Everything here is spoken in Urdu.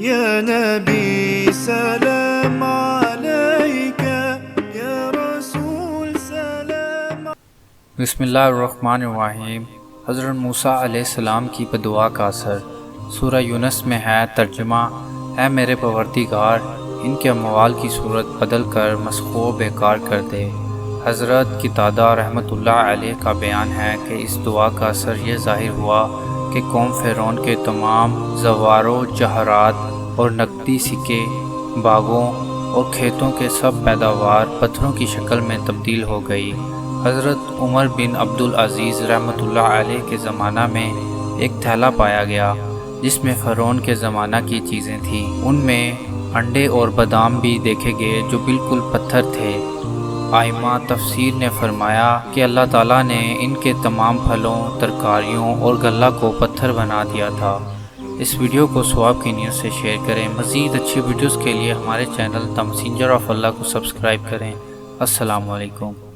یا نبی سلام علیک، یا رسول سلام۔ بسم اللہ الرحمن الرحیم۔ حضرت موسیٰ علیہ السلام کی بدعا کا اثر۔ سورہ یونس میں ہے ترجمہ: اے میرے پروردگار، ان کے اموال کی صورت بدل کر مسخ و بیکار کر دے۔ حضرت قتادہ رحمۃ اللہ علیہ کا بیان ہے کہ اس دعا کا اثر یہ ظاہر ہوا کہ قوم فرعون کے تمام زوار و جواہرات اور نقدی سکے، باغوں اور کھیتوں کے سب پیداوار پتھروں کی شکل میں تبدیل ہو گئی۔ حضرت عمر بن عبدالعزیز رحمۃ اللہ علیہ کے زمانہ میں ایک تھیلا پایا گیا جس میں فرعون کے زمانہ کی چیزیں تھیں۔ ان میں انڈے اور بادام بھی دیکھے گئے جو بالکل پتھر تھے۔ آئمہ تفسیر نے فرمایا کہ اللہ تعالیٰ نے ان کے تمام پھلوں، ترکاریوں اور غلہ کو پتھر بنا دیا تھا۔ اس ویڈیو کو ثواب کی نیت سے شیئر کریں۔ مزید اچھی ویڈیوز کے لیے ہمارے چینل دی میسنجر آف اللہ کو سبسکرائب کریں۔ السلام علیکم۔